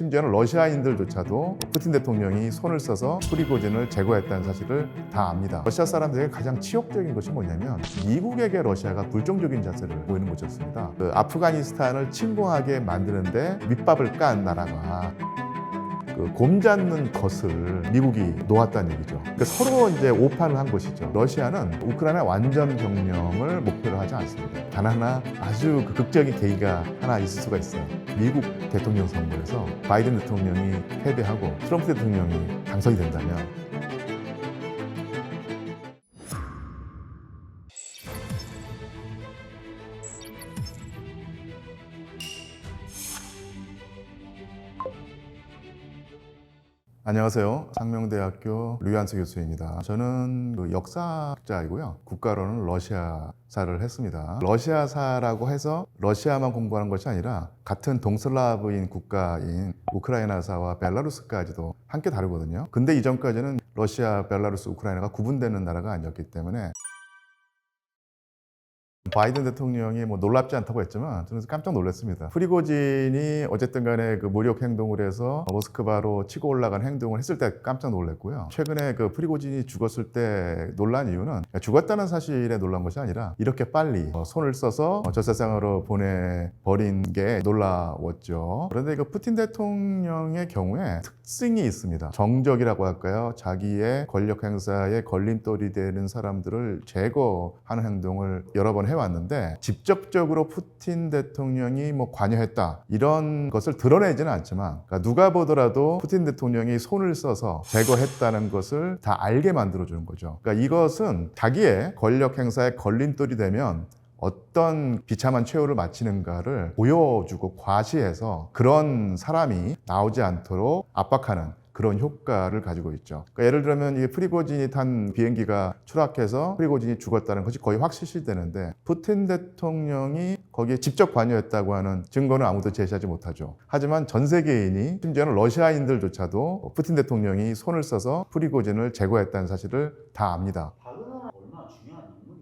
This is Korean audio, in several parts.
심지어는 러시아인들조차도 푸틴 대통령이 손을 써서 프리고진을 제거했다는 사실을 다 압니다. 러시아 사람들에게 가장 치욕적인 것이 뭐냐면 미국에게 러시아가 불종적인 자세를 보이는 것이었습니다. 아프가니스탄을 침공하게 만드는데 밑밥을 깐 나라가 곰 잡는 것을 미국이 놓았다는 얘기죠. 그러니까 서로 이제 오판을 한 것이죠. 러시아는 우크라이나 완전 점령을 목표로 하지 않습니다. 단 하나 아주 극적인 계기가 하나 있을 수가 있어요. 미국 대통령 선거에서 바이든 대통령이 패배하고 트럼프 대통령이 당선이 된다면 안녕하세요. 상명대학교 류한수 교수입니다. 저는 역사학자이고요. 국가로는 러시아사를 했습니다. 러시아사라고 해서 러시아만 공부하는 것이 아니라 같은 동슬라브인 국가인 우크라이나사와 벨라루스까지도 함께 다루거든요. 근데 이전까지는 러시아, 벨라루스, 우크라이나가 구분되는 나라가 아니었기 때문에 바이든 대통령이 놀랍지 않다고 했지만 저는 깜짝 놀랐습니다. 프리고진이 어쨌든 간에 무력 행동을 해서 모스크바로 치고 올라간 행동을 했을 때 깜짝 놀랐고요. 최근에 프리고진이 죽었을 때 놀란 이유는 죽었다는 사실에 놀란 것이 아니라 이렇게 빨리 손을 써서 저 세상으로 보내버린 게 놀라웠죠. 그런데 푸틴 대통령의 경우에 특징이 있습니다. 정적이라고 할까요? 자기의 권력 행사에 걸림돌이 되는 사람들을 제거하는 행동을 여러 번 해왔는데 직접적으로 푸틴 대통령이 관여했다 이런 것을 드러내지는 않지만 누가 보더라도 푸틴 대통령이 손을 써서 제거했다는 것을 다 알게 만들어주는 거죠. 그러니까 이것은 자기의 권력 행사에 걸림돌이 되면 어떤 비참한 최후를 마치는가를 보여주고 과시해서 그런 사람이 나오지 않도록 압박하는 그런 효과를 가지고 있죠. 그러니까 예를 들면 이 프리고진이 탄 비행기가 추락해서 프리고진이 죽었다는 것이 거의 확실시되는데 푸틴 대통령이 거기에 직접 관여했다고 하는 증거는 아무도 제시하지 못하죠. 하지만 전 세계인이 심지어는 러시아인들조차도 푸틴 대통령이 손을 써서 프리고진을 제거했다는 사실을 다 압니다.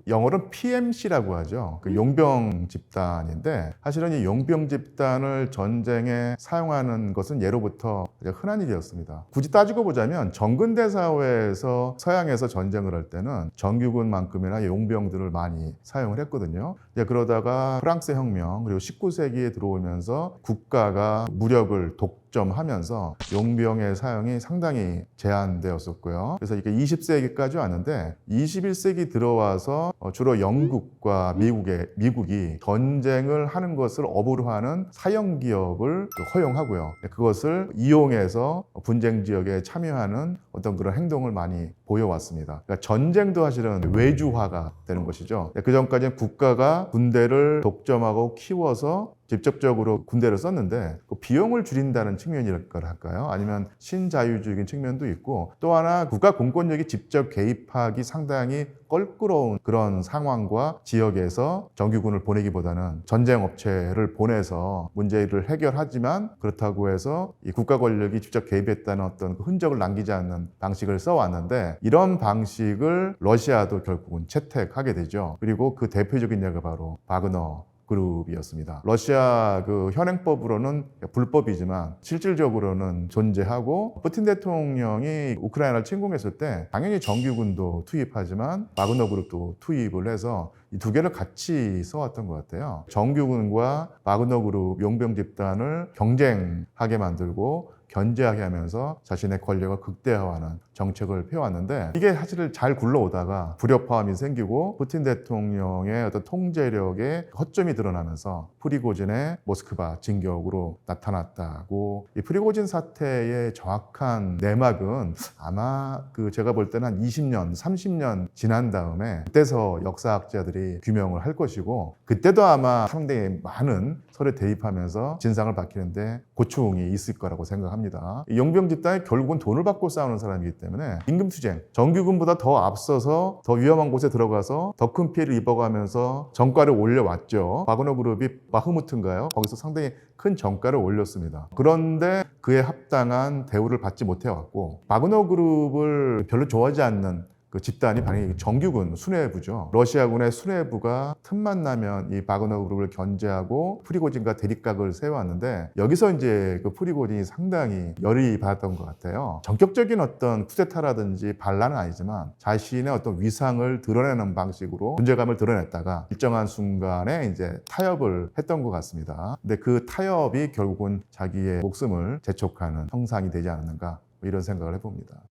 영어로는 PMC라고 하죠. 용병 집단인데 사실은 이 용병 집단을 전쟁에 사용하는 것은 예로부터 흔한 일이었습니다. 굳이 따지고 보자면 정근대 사회에서 서양에서 전쟁을 할 때는 정규군만큼이나 용병들을 많이 사용을 했거든요. 그러다가 프랑스 혁명 그리고 19세기에 들어오면서 국가가 무력을 독점하면서 용병의 사용이 상당히 제한되었었고요. 그래서 이게 20세기까지 왔는데 21세기 들어와서 주로 영국과 미국이 전쟁을 하는 것을 업으로 하는 사형 기업을 허용하고요. 그것을 이용해서 분쟁 지역에 참여하는 어떤 그런 행동을 많이 보여왔습니다. 그러니까 전쟁도 사실은 외주화가 되는 것이죠. 그 전까지는 국가가 군대를 독점하고 키워서 직접적으로 군대를 썼는데 비용을 줄인다는 측면이랄까 할까요? 아니면 신자유주의적인 측면도 있고 또 하나 국가 공권력이 직접 개입하기 상당히 껄끄러운 그런 상황과 지역에서 정규군을 보내기보다는 전쟁 업체를 보내서 문제를 해결하지만 그렇다고 해서 이 국가 권력이 직접 개입했다는 어떤 흔적을 남기지 않는 방식을 써왔는데 이런 방식을 러시아도 결국은 채택하게 되죠. 그리고 그 대표적인 예가 바로 바그너 그룹이었습니다. 러시아 현행법으로는 불법이지만 실질적으로는 존재하고 푸틴 대통령이 우크라이나를 침공했을 때 당연히 정규군도 투입하지만 바그너 그룹도 투입을 해서 이 두 개를 같이 써왔던 것 같아요. 정규군과 바그너 그룹 용병 집단을 경쟁하게 만들고 견제하게 하면서 자신의 권력을 극대화하는 정책을 펴왔는데 이게 사실 잘 굴러오다가 불협화음이 생기고 푸틴 대통령의 어떤 통제력에 허점이 드러나면서 프리고진의 모스크바 진격으로 나타났다고. 이 프리고진 사태의 정확한 내막은 아마 제가 볼 때는 한 20년, 30년 지난 다음에 그때서 역사학자들이 규명을 할 것이고 그때도 아마 상당히 많은 설에 대입하면서 진상을 밝히는데 고충이 있을 거라고 생각합니다. 이 용병 집단이 결국은 돈을 받고 싸우는 사람이기 때문에 임금투쟁, 정규군보다 더 앞서서 더 위험한 곳에 들어가서 더 큰 피해를 입어가면서 정가를 올려왔죠. 바그너 그룹이 바흐무트인가요? 거기서 상당히 큰 정가를 올렸습니다. 그런데 그에 합당한 대우를 받지 못해왔고 바그너 그룹을 별로 좋아하지 않는 그 집단이 바로 정규군 수뇌부죠. 러시아군의 수뇌부가 틈만 나면 이 바그너 그룹을 견제하고 프리고진과 대립각을 세워왔는데 여기서 이제 그 프리고진이 상당히 열이 받았던 것 같아요. 전격적인 어떤 쿠데타라든지 반란은 아니지만 자신의 어떤 위상을 드러내는 방식으로 존재감을 드러냈다가 일정한 순간에 이제 타협을 했던 것 같습니다. 근데 그 타협이 결국은 자기의 목숨을 재촉하는 형상이 되지 않았는가 이런 생각을 해봅니다.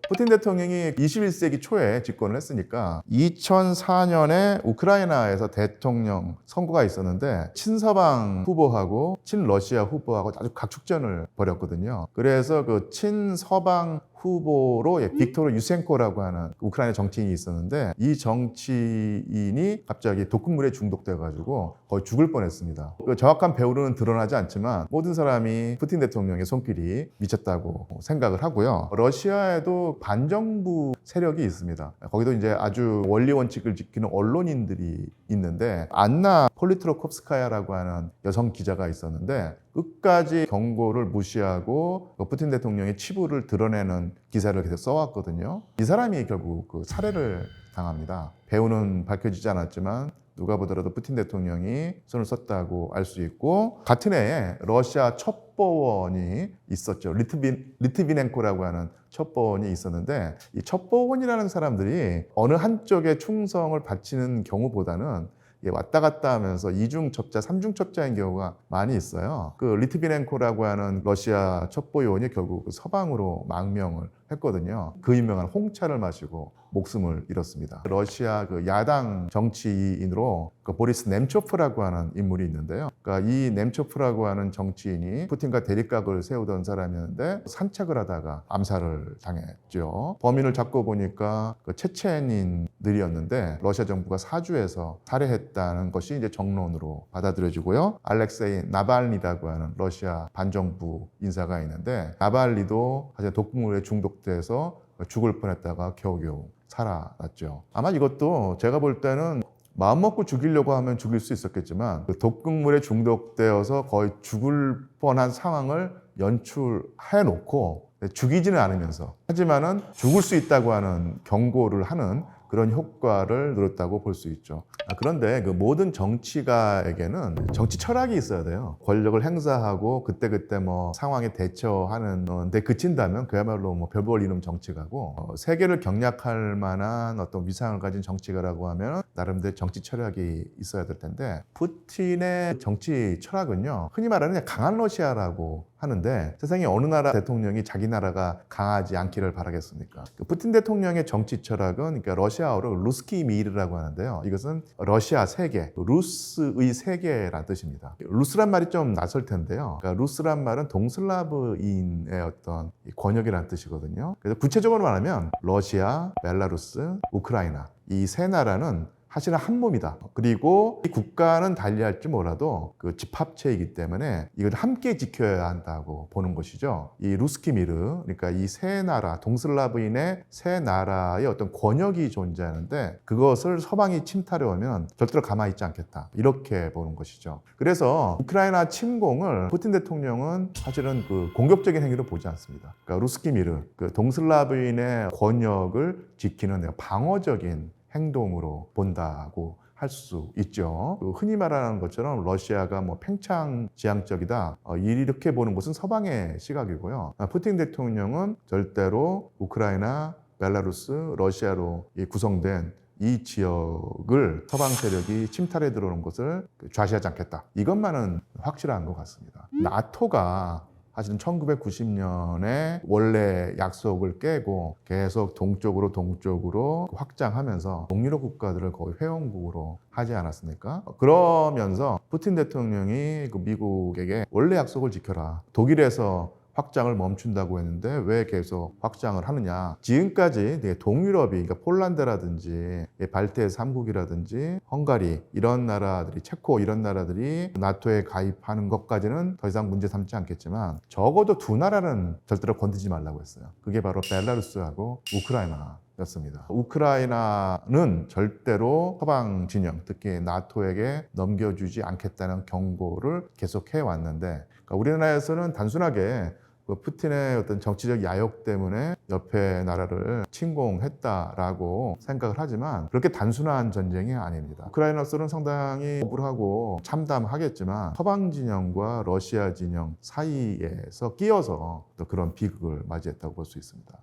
푸틴 대통령이 21세기 초에 집권을 했으니까 2004년에 우크라이나에서 대통령 선거가 있었는데 친서방 후보하고 친러시아 후보하고 아주 각축전을 벌였거든요. 그래서 그 친서방 후보로 빅토르 유센코라고 하는 우크라이나 정치인이 있었는데 이 정치인이 갑자기 독극물에 중독돼가지고 거의 죽을 뻔했습니다. 그 정확한 배우는 드러나지 않지만 모든 사람이 푸틴 대통령의 손길이 미쳤다고 생각을 하고요. 러시아에도 반정부 세력이 있습니다. 거기도 이제 아주 원리 원칙을 지키는 언론인들이 있는데 안나 폴리트로콥스카야라고 하는 여성 기자가 있었는데 끝까지 경고를 무시하고 푸틴 대통령의 치부를 드러내는 기사를 계속 써왔거든요. 이 사람이 결국 그 살해를 당합니다. 배우는 밝혀지지 않았지만 누가 보더라도 푸틴 대통령이 손을 썼다고 알 수 있고 같은 해에 러시아 첩보원이 있었죠. 리트비넨코라고 하는 첩보원이 있었는데 이 첩보원이라는 사람들이 어느 한쪽에 충성을 바치는 경우보다는 왔다 갔다 하면서 이중첩자, 삼중첩자인 경우가 많이 있어요. 그 리트비넨코라고 하는 러시아 첩보요원이 결국 서방으로 망명을 했거든요. 그 유명한 홍차를 마시고 목숨을 잃었습니다. 러시아 그 야당 정치인으로 그 보리스 넴초프라고 하는 인물이 있는데요. 그러니까 이 넴초프라고 하는 정치인이 푸틴과 대립각을 세우던 사람이었는데 산책을 하다가 암살을 당했죠. 범인을 잡고 보니까 그 체첸인들이었는데 러시아 정부가 사주해서 살해했다는 것이 이제 정론으로 받아들여지고요. 알렉세이 나발니라고 하는 러시아 반정부 인사가 있는데 나발리도 사실 독극물에 중독돼서 죽을 뻔했다가 겨우겨우 살아났죠. 아마 이것도 제가 볼 때는 마음먹고 죽이려고 하면 죽일 수 있었겠지만 그 독극물에 중독되어서 거의 죽을 뻔한 상황을 연출해 놓고 죽이지는 않으면서 하지만은 죽을 수 있다고 하는 경고를 하는 그런 효과를 누렸다고 볼 수 있죠. 그런데 그 모든 정치가에게는 정치 철학이 있어야 돼요. 권력을 행사하고 그때그때 뭐 상황에 대처하는 데 그친다면 그야말로 뭐 별볼 이름 정치가고 세계를 경략할 만한 어떤 위상을 가진 정치가라고 하면 나름대로 정치 철학이 있어야 될 텐데 푸틴의 정치 철학은요. 흔히 말하는 그냥 강한 러시아라고 하는데 세상에 어느 나라 대통령이 자기 나라가 강하지 않기를 바라겠습니까? 그 푸틴 대통령의 정치 철학은 그러니까 러시아어로 루스키 미르라고 하는데요. 이것은 러시아 세계, 루스의 세계라는 뜻입니다. 루스란 말이 좀 낯설 텐데요. 그러니까 루스란 말은 동슬라브인의 어떤 권역이라는 뜻이거든요. 그래서 구체적으로 말하면 러시아, 벨라루스, 우크라이나 이 세 나라는 사실은 한 몸이다. 그리고 이 국가는 달리할지 몰라도 그 집합체이기 때문에 이걸 함께 지켜야 한다고 보는 것이죠. 이 루스키미르, 그러니까 이 세 나라, 동슬라브인의 세 나라의 어떤 권역이 존재하는데 그것을 서방이 침탈해오면 절대로 가만히 있지 않겠다. 이렇게 보는 것이죠. 그래서 우크라이나 침공을 푸틴 대통령은 사실은 그 공격적인 행위로 보지 않습니다. 그러니까 루스키미르, 그 동슬라브인의 권역을 지키는 방어적인 행동으로 본다고 할 수 있죠. 흔히 말하는 것처럼 러시아가 뭐 팽창지향적이다 이렇게 보는 것은 서방의 시각이고요. 푸틴 대통령은 절대로 우크라이나, 벨라루스, 러시아로 구성된 이 지역을 서방 세력이 침탈해 들어오는 것을 좌시하지 않겠다. 이것만은 확실한 것 같습니다. 나토가 사실은 1990년에 원래 약속을 깨고 계속 동쪽으로 확장하면서 동유럽 국가들을 거의 회원국으로 하지 않았습니까? 그러면서 푸틴 대통령이 그 미국에게 원래 약속을 지켜라. 독일에서 확장을 멈춘다고 했는데 왜 계속 확장을 하느냐. 지금까지 동유럽이 그러니까 폴란드라든지 발트해 3국이라든지 헝가리 이런 나라들이 체코 이런 나라들이 나토에 가입하는 것까지는 더 이상 문제 삼지 않겠지만 적어도 두 나라는 절대로 건드지 말라고 했어요. 그게 바로 벨라루스하고 우크라이나였습니다. 우크라이나는 절대로 서방 진영 특히 나토에게 넘겨주지 않겠다는 경고를 계속해 왔는데 그러니까 우리나라에서는 단순하게 그 푸틴의 어떤 정치적 야욕 때문에 옆에 나라를 침공했다라고 생각을 하지만 그렇게 단순한 전쟁이 아닙니다. 우크라이나로서는 상당히 억울하고 참담하겠지만 서방 진영과 러시아 진영 사이에서 끼어서 또 그런 비극을 맞이했다고 볼 수 있습니다.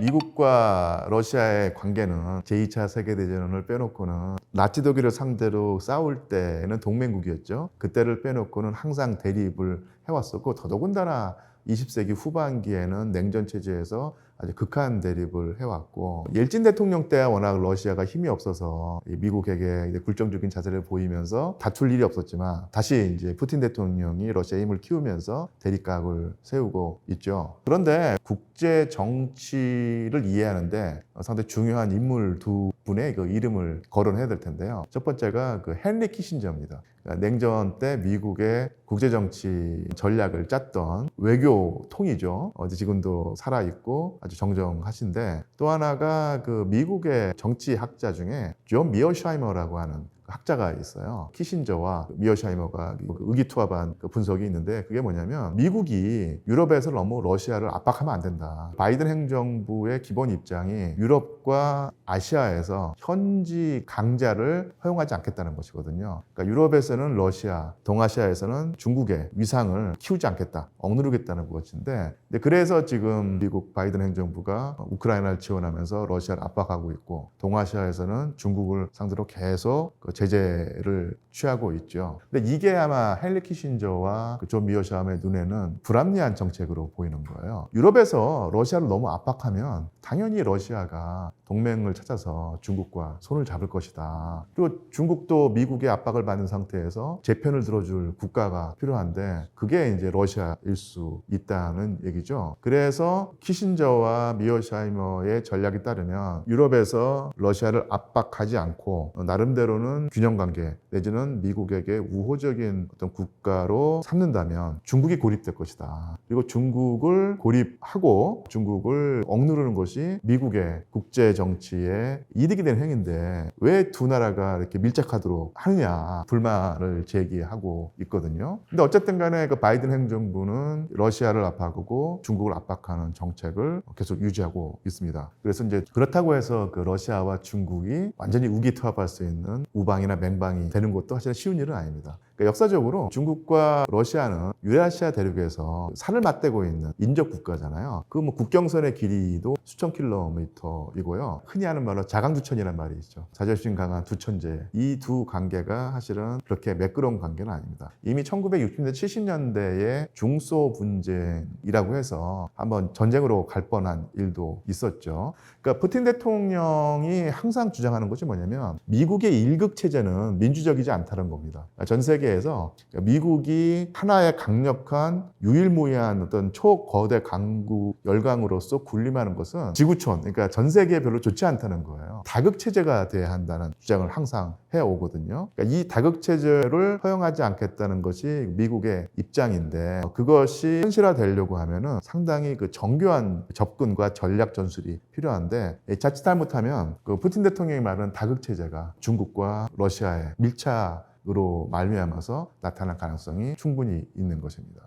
미국과 러시아의 관계는 제2차 세계대전을 빼놓고는 나치 독일을 상대로 싸울 때는 동맹국이었죠. 그때를 빼놓고는 항상 대립을 해왔었고 더더군다나 20세기 후반기에는 냉전 체제에서 아주 극한 대립을 해왔고 옐진 대통령 때야 워낙 러시아가 힘이 없어서 미국에게 이제 굴종적인 자세를 보이면서 다툴 일이 없었지만 다시 이제 푸틴 대통령이 러시아의 힘을 키우면서 대립각을 세우고 있죠. 그런데 국제 정치를 이해하는데 상당히 중요한 인물 두 분의 그 이름을 거론해야 될 텐데요. 첫 번째가 그 헨리 키신저입니다. 그러니까 냉전 때 미국의 국제정치 전략을 짰던 외교통이죠. 지금도 살아있고 아주 정정하신데 또 하나가 그 미국의 정치학자 중에 존 미어샤이머라고 하는 학자가 있어요. 키신저와 미어샤이머가 의기투합한 분석이 있는데 그게 뭐냐면 미국이 유럽에서 너무 러시아를 압박하면 안 된다. 바이든 행정부의 기본 입장이 유럽과 아시아에서 현지 강자를 허용하지 않겠다는 것이거든요. 그러니까 유럽에서는 러시아, 동아시아에서는 중국의 위상을 키우지 않겠다, 억누르겠다는 것인데 그래서 지금 미국 바이든 행정부가 우크라이나를 지원하면서 러시아를 압박하고 있고 동아시아에서는 중국을 상대로 계속 제재를 취하고 있죠. 근데 이게 아마 헨리 키신저와 존 미어샤임의 눈에는 불합리한 정책으로 보이는 거예요. 유럽에서 러시아를 너무 압박하면 당연히 러시아가 동맹을 찾아서 중국과 손을 잡을 것이다. 그리고 중국도 미국의 압박을 받는 상태에서 제 편을 들어줄 국가가 필요한데 그게 이제 러시아일 수 있다는 얘기죠. 그래서 키신저와 미어샤이머의 전략에 따르면 유럽에서 러시아를 압박하지 않고 나름대로는 균형관계 내지는 미국에게 우호적인 어떤 국가로 삼는다면 중국이 고립될 것이다. 그리고 중국을 고립하고 중국을 억누르는 것이 미국의 국제 정치에 이득이 되는 행위인데 왜 두 나라가 이렇게 밀착하도록 하느냐 불만을 제기하고 있거든요. 근데 어쨌든 간에 그 바이든 행정부는 러시아를 압박하고 중국을 압박하는 정책을 계속 유지하고 있습니다. 그래서 이제 그렇다고 해서 그 러시아와 중국이 완전히 우기투합할 수 있는 우방이나 맹방이 되는 것도 사실 쉬운 일은 아닙니다. 그러니까 역사적으로 중국과 러시아는 유라시아 대륙에서 산을 맞대고 있는 인접 국가잖아요. 그 뭐 국경선의 길이도 수천 킬로미터이고요. 흔히 하는 말로 자강두천이라는 말이 있죠. 자존심 강한 두 천재. 이 두 관계가 사실은 그렇게 매끄러운 관계는 아닙니다. 이미 1960년대, 70년대에 중소 분쟁이라고 해서 한번 전쟁으로 갈 뻔한 일도 있었죠. 그러니까 푸틴 대통령이 항상 주장하는 것이 뭐냐면 미국의 일극 체제는 민주적이지 않다는 겁니다. 전 세계에서 미국이 하나의 강력한 유일무이한 어떤 초거대 강국 열강으로서 군림하는 것은 지구촌, 그러니까 전 세계에 별로 좋지 않다는 거예요. 다극 체제가 돼야 한다는 주장을 항상 해오거든요. 그러니까 이 다극 체제를 허용하지 않겠다는 것이 미국의 입장인데 그것이 현실화되려고 하면은 상당히 그 정교한 접근과 전략 전술이 필요한데 자칫 잘못하면 그 푸틴 대통령이 말하는 다극 체제가 중국과 러시아의 밀착으로 말미암아서 나타날 가능성이 충분히 있는 것입니다.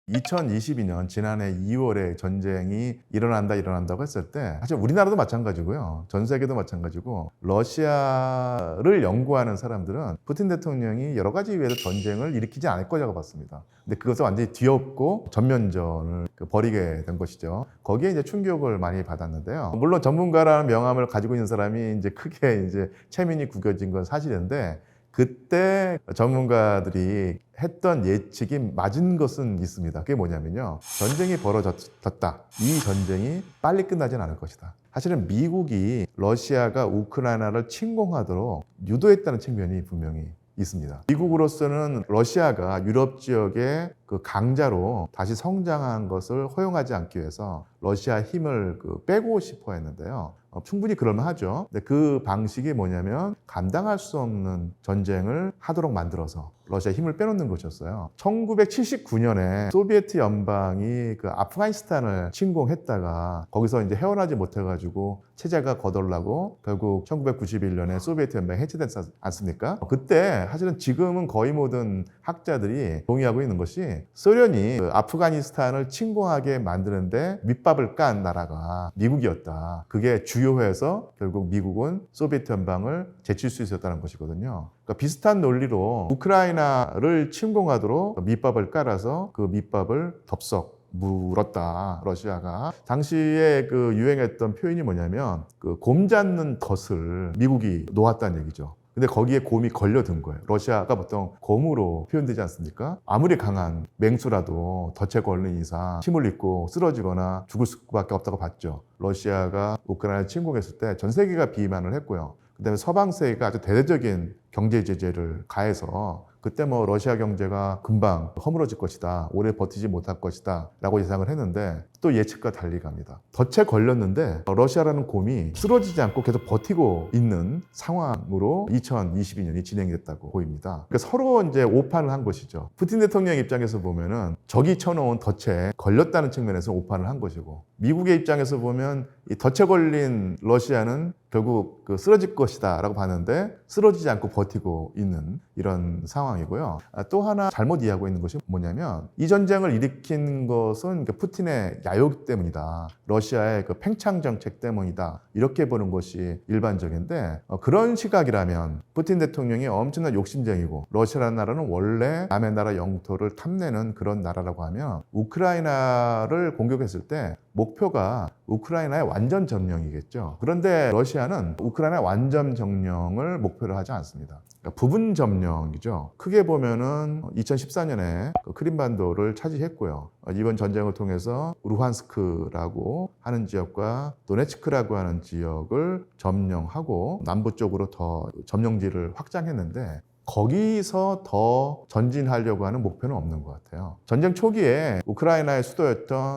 2022년 지난해 2월에 전쟁이 일어난다고 했을 때 사실 우리나라도 마찬가지고요. 전 세계도 마찬가지고 러시아를 연구하는 사람들은 푸틴 대통령이 여러 가지 이유에서 전쟁을 일으키지 않을 거라고 봤습니다. 근데 그것을 완전히 뒤엎고 전면전을 벌이게 된 것이죠. 거기에 이제 충격을 많이 받았는데요. 물론 전문가라는 명함을 가지고 있는 사람이 이제 크게 이제 체면이 구겨진 건 사실인데 그때 전문가들이 했던 예측이 맞은 것은 있습니다. 그게 뭐냐면요. 전쟁이 벌어졌다. 이 전쟁이 빨리 끝나진 않을 것이다. 사실은 미국이 러시아가 우크라이나를 침공하도록 유도했다는 측면이 분명히 있습니다. 미국으로서는 러시아가 유럽 지역에 그 강자로 다시 성장한 것을 허용하지 않기 위해서 러시아 힘을 빼고 싶어 했는데요. 충분히 그럴만하죠. 근데 그 방식이 뭐냐면 감당할 수 없는 전쟁을 하도록 만들어서 러시아 힘을 빼놓는 것이었어요. 1979년에 소비에트 연방이 그 아프가니스탄을 침공했다가 거기서 이제 헤어나지 못해가지고 체제가 거덜나고 결국 1991년에 소비에트 연방이 해체됐지 않습니까? 그때 사실은 지금은 거의 모든 학자들이 동의하고 있는 것이 소련이 그 아프가니스탄을 침공하게 만드는데 밑밥을 깐 나라가 미국이었다. 그게 주요해서 결국 미국은 소비에트 연방을 제칠 수 있었다는 것이거든요. 그러니까 비슷한 논리로 우크라이나를 침공하도록 밑밥을 깔아서 그 밑밥을 덥석 물었다, 러시아가. 당시에 그 유행했던 표현이 뭐냐면 그 곰 잡는 덫을 미국이 놓았다는 얘기죠. 근데 거기에 곰이 걸려든 거예요. 러시아가 보통 곰으로 표현되지 않습니까? 아무리 강한 맹수라도 덫에 걸린 이상 힘을 잃고 쓰러지거나 죽을 수밖에 없다고 봤죠. 러시아가 우크라이나를 침공했을 때 전 세계가 비난을 했고요. 그다음에 서방 세계가 아주 대대적인 경제 제재를 가해서 그때 뭐 러시아 경제가 금방 허물어질 것이다, 오래 버티지 못할 것이다 라고 예상을 했는데 또 예측과 달리 갑니다. 덫에 걸렸는데 러시아라는 곰이 쓰러지지 않고 계속 버티고 있는 상황으로 2022년이 진행이 됐다고 보입니다. 그러니까 서로 이제 오판을 한 것이죠. 푸틴 대통령 입장에서 보면은 적이 쳐놓은 덫에 걸렸다는 측면에서 오판을 한 것이고, 미국의 입장에서 보면 이 덫에 걸린 러시아는 결국 쓰러질 것이다 라고 봤는데 쓰러지지 않고 버티고 있는 이런 상황이고요. 또 하나 잘못 이해하고 있는 것이 뭐냐면 이 전쟁을 일으킨 것은 푸틴의 야욕 때문이다, 러시아의 그 팽창 정책 때문이다, 이렇게 보는 것이 일반적인데, 그런 시각이라면 푸틴 대통령이 엄청난 욕심쟁이고 러시아라는 나라는 원래 남의 나라 영토를 탐내는 그런 나라라고 하면 우크라이나를 공격했을 때 목표가 우크라이나의 완전 점령이겠죠. 그런데 러시아는 우크라이나의 완전 점령을 목표로 하지 않습니다. 그러니까 부분 점령이죠. 크게 보면은 2014년에 크림반도를 차지했고요. 이번 전쟁을 통해서 루한스크라고 하는 지역과 도네츠크라고 하는 지역을 점령하고 남부 쪽으로 더 점령지를 확장했는데 거기서 더 전진하려고 하는 목표는 없는 것 같아요. 전쟁 초기에 우크라이나의 수도였던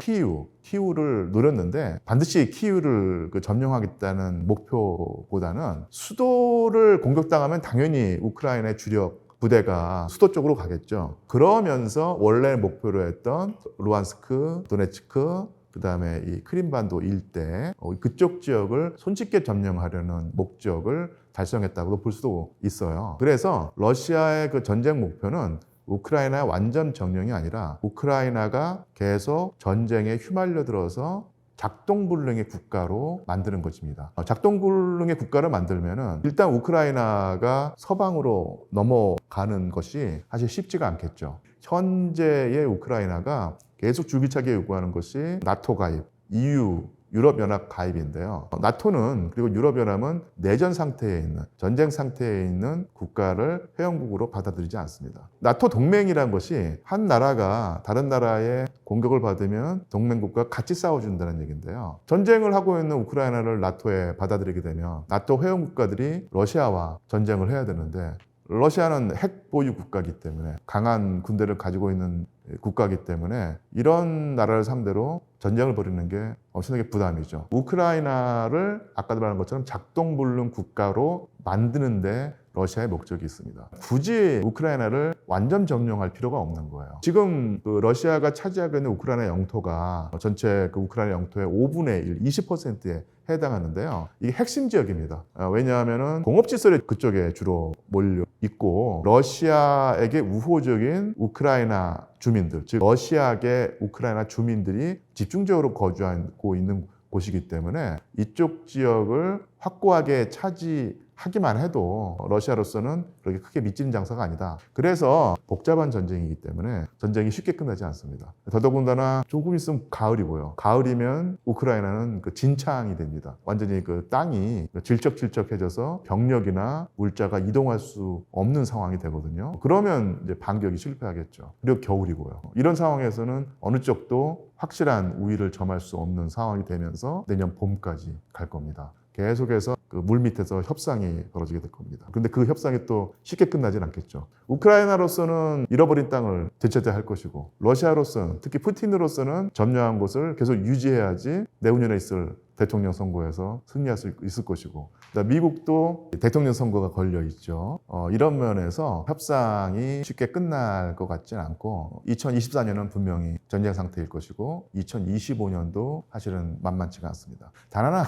키우를 노렸는데 반드시 키우를 점령하겠다는 목표보다는 수도를 공격당하면 당연히 우크라이나의 주력 부대가 수도 쪽으로 가겠죠. 그러면서 원래 목표로 했던 루안스크, 도네츠크, 그다음에 이 크림반도 일대 그쪽 지역을 손쉽게 점령하려는 목적을 달성했다고 볼 수도 있어요. 그래서 러시아의 그 전쟁 목표는 우크라이나의 완전 점령이 아니라 우크라이나가 계속 전쟁에 휘말려 들어서 작동불능의 국가로 만드는 것입니다. 작동불능의 국가를 만들면은 일단 우크라이나가 서방으로 넘어가는 것이 사실 쉽지가 않겠죠. 현재의 우크라이나가 계속 줄기차게 요구하는 것이 나토 가입, EU, 유럽연합 가입인데요. 나토는 그리고 유럽연합은 내전 상태에 있는, 전쟁 상태에 있는 국가를 회원국으로 받아들이지 않습니다. 나토 동맹이라는 것이 한 나라가 다른 나라의 공격을 받으면 동맹국과 같이 싸워준다는 얘기인데요. 전쟁을 하고 있는 우크라이나를 나토에 받아들이게 되면 나토 회원국가들이 러시아와 전쟁을 해야 되는데 러시아는 핵 보유 국가이기 때문에 강한 군대를 가지고 있는 국가이기 때문에 이런 나라를 상대로 전쟁을 벌이는 게 엄청나게 부담이죠. 우크라이나를 아까도 말한 것처럼 작동불능 국가로 만드는데 러시아의 목적이 있습니다. 굳이 우크라이나를 완전 점령할 필요가 없는 거예요. 지금 러시아가 차지하고 있는 우크라이나 영토가 전체 우크라이나 영토의 5분의 1, 20%에 해당하는데요. 이게 핵심 지역입니다. 왜냐하면 공업시설이 그쪽에 주로 몰려 있고 러시아에게 우호적인 우크라이나 주민들, 즉 러시아계 우크라이나 주민들이 집중적으로 거주하고 있는 곳이기 때문에 이쪽 지역을 확고하게 차지하기만 해도 러시아로서는 그렇게 크게 미치는 장사가 아니다. 그래서 복잡한 전쟁이기 때문에 전쟁이 쉽게 끝나지 않습니다. 더더군다나 조금 있으면 가을이고요. 가을이면 우크라이나는 진창이 됩니다. 완전히 땅이 질척질척해져서 병력이나 물자가 이동할 수 없는 상황이 되거든요. 그러면 이제 반격이 실패하겠죠. 그리고 겨울이고요. 이런 상황에서는 어느 쪽도 확실한 우위를 점할 수 없는 상황이 되면서 내년 봄까지 갈 겁니다. 계속해서 그 물밑에서 협상이 벌어지게 될 겁니다. 그런데 그 협상이 또 쉽게 끝나진 않겠죠. 우크라이나로서는 잃어버린 땅을 되찾아야 할 것이고, 러시아로서는, 특히 푸틴으로서는 점령한 곳을 계속 유지해야지 내후년에 있을 대통령 선거에서 승리할 수 있을 것이고, 미국도 대통령 선거가 걸려 있죠. 이런 면에서 협상이 쉽게 끝날 것 같지는 않고 2024년은 분명히 전쟁 상태일 것이고 2025년도 사실은 만만치가 않습니다. 단 하나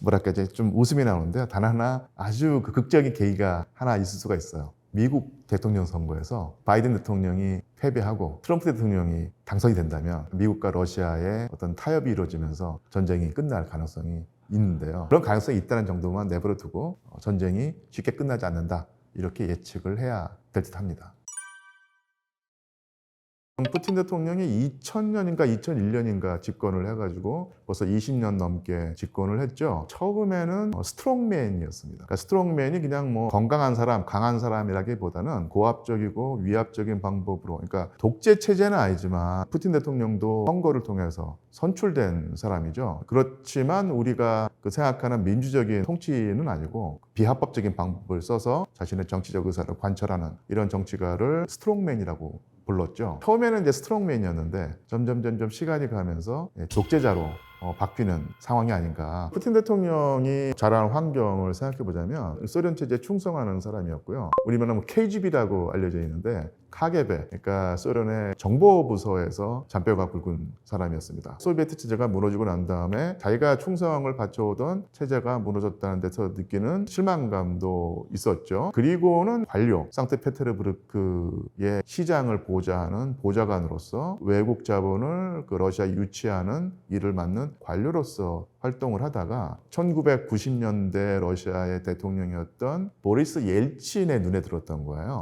뭐랄까 이제 좀 웃음이 나오는데요. 단 하나 아주 그 극적인 계기가 하나 있을 수가 있어요. 미국 대통령 선거에서 바이든 대통령이 패배하고 트럼프 대통령이 당선이 된다면 미국과 러시아의 어떤 타협이 이루어지면서 전쟁이 끝날 가능성이 있는데요. 그런 가능성이 있다는 정도만 내버려 두고 전쟁이 쉽게 끝나지 않는다, 이렇게 예측을 해야 될 듯합니다. 푸틴 대통령이 2000년인가 2001년인가 집권을 해가지고 벌써 20년 넘게 집권을 했죠. 처음에는 스트롱맨이었습니다. 그러니까 스트롱맨이 그냥 뭐 건강한 사람, 강한 사람이라기보다는 고압적이고 위압적인 방법으로, 그러니까 독재 체제는 아니지만 푸틴 대통령도 선거를 통해서 선출된 사람이죠. 그렇지만 우리가 생각하는 민주적인 통치는 아니고 비합법적인 방법을 써서 자신의 정치적 의사를 관철하는 이런 정치가를 스트롱맨이라고 불렀죠. 처음에는 이제 스트롱맨이었는데 점점 시간이 가면서 독재자로 바뀌는 상황이 아닌가. 푸틴 대통령이 자란 환경을 생각해 보자면 소련 체제에 충성하는 사람이었고요. 우리 말하면 KGB라고 알려져 있는데 카게베, 그러니까 소련의 정보부서에서 잔뼈가 굵은 사람이었습니다. 소비에트 체제가 무너지고 난 다음에 자기가 충성을 바쳐오던 체제가 무너졌다는 데서 느끼는 실망감도 있었죠. 그리고는 관료, 상트페테르부르크의 시장을 보좌하는 보좌관으로서 외국 자본을 러시아에 유치하는 일을 맡는 관료로서 활동을 하다가 1990년대 러시아의 대통령이었던 보리스 옐친의 눈에 들었던 거예요.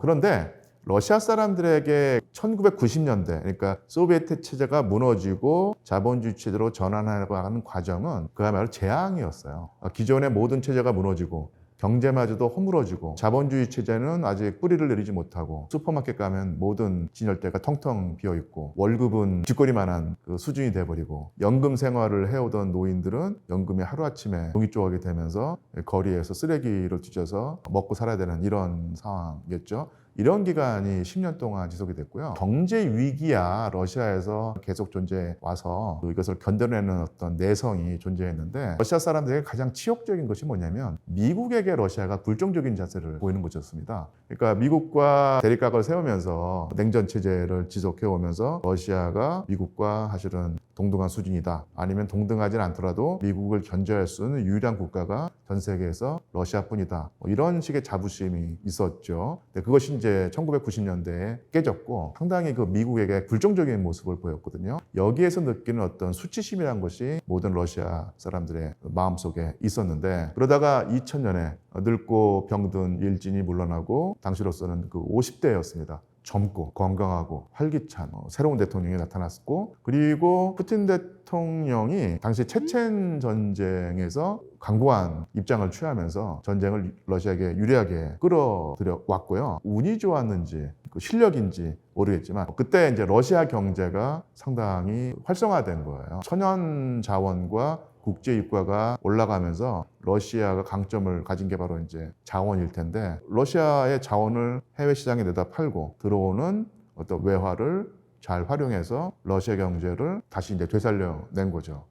그런데 러시아 사람들에게 1990년대, 그러니까 소비에트 체제가 무너지고 자본주의 체제로 전환하는 과정은 그야말로 재앙이었어요. 기존의 모든 체제가 무너지고 경제마저도 허물어지고 자본주의 체제는 아직 뿌리를 내리지 못하고 슈퍼마켓 가면 모든 진열대가 텅텅 비어있고 월급은 쥐꼬리만한 수준이 돼버리고 연금 생활을 해오던 노인들은 연금이 하루아침에 종이 쪼가게 되면서 거리에서 쓰레기를 뒤져서 먹고 살아야 되는 이런 상황이었죠. 이런 기간이 10년 동안 지속이 됐고요. 경제 위기야 러시아에서 계속 존재해 와서 이것을 견뎌내는 어떤 내성이 존재했는데, 러시아 사람들에게 가장 치욕적인 것이 뭐냐면 미국에게 러시아가 불정적인 자세를 보이는 것이었습니다. 그러니까 미국과 대립각을 세우면서 냉전 체제를 지속해 오면서 러시아가 미국과 사실은 동등한 수준이다, 아니면 동등하진 않더라도 미국을 견제할 수 있는 유일한 국가가 전 세계에서 러시아뿐이다, 이런 식의 자부심이 있었죠. 그것이 이제 1990년대에 깨졌고 상당히 미국에게 굴종적인 모습을 보였거든요. 여기에서 느끼는 어떤 수치심이라는 것이 모든 러시아 사람들의 마음속에 있었는데, 그러다가 2000년에 늙고 병든 옐진이 물러나고 당시로서는 50대였습니다. 젊고 건강하고 활기찬 새로운 대통령이 나타났고, 그리고 푸틴 대통령이 당시 체첸 전쟁에서 강고한 입장을 취하면서 전쟁을 러시아에게 유리하게 끌어들여 왔고요. 운이 좋았는지 실력인지 모르겠지만 그때 이제 러시아 경제가 상당히 활성화된 거예요. 천연 자원과 국제 유가가 올라가면서 러시아가 강점을 가진 게 바로 이제 자원일 텐데, 러시아의 자원을 해외 시장에 내다 팔고 들어오는 어떤 외화를 잘 활용해서 러시아 경제를 다시 이제 되살려낸 거죠.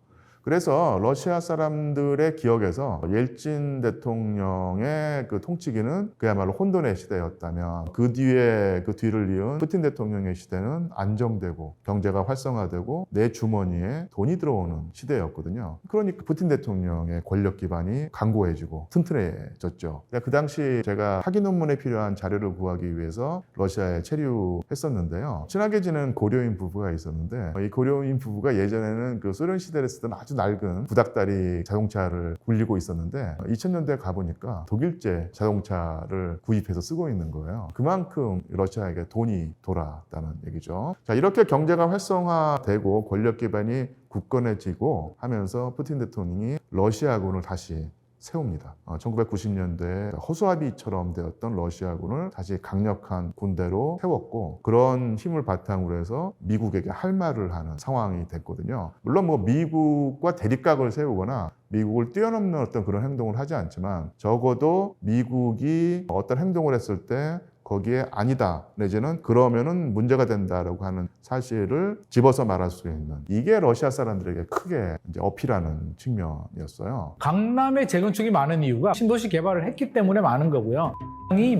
그래서 러시아 사람들의 기억에서 옐친 대통령의 통치기는 그야말로 혼돈의 시대였다면, 그 뒤를 이은 푸틴 대통령의 시대는 안정되고 경제가 활성화되고 내 주머니에 돈이 들어오는 시대였거든요. 그러니까 푸틴 대통령의 권력 기반이 견고해지고 튼튼해졌죠. 그 당시 제가 학위 논문에 필요한 자료를 구하기 위해서 러시아에 체류했었는데요. 친하게 지낸 고려인 부부가 있었는데, 이 고려인 부부가 예전에는 소련 시대를 쓰던 아주 낡은 구닥다리 자동차를 굴리고 있었는데 2000년대에 가보니까 독일제 자동차를 구입해서 쓰고 있는 거예요. 그만큼 러시아에게 돈이 돌았다는 얘기죠. 자, 이렇게 경제가 활성화되고 권력 기반이 굳건해지고 하면서 푸틴 대통령이 러시아군을 다시 세웁니다. 1990년대에 허수아비처럼 되었던 러시아군을 다시 강력한 군대로 세웠고 그런 힘을 바탕으로 해서 미국에게 할 말을 하는 상황이 됐거든요. 물론 뭐 미국과 대립각을 세우거나 미국을 뛰어넘는 어떤 그런 행동을 하지 않지만 적어도 미국이 어떤 행동을 했을 때 거기에 아니다 내지는 그러면은 문제가 된다라고 하는 사실을 집어서 말할 수 있는 이게 러시아 사람들에게 크게 이제 어필하는 측면이었어요. 강남에 재건축이 많은 이유가 신도시 개발을 했기 때문에 많은 거고요. 이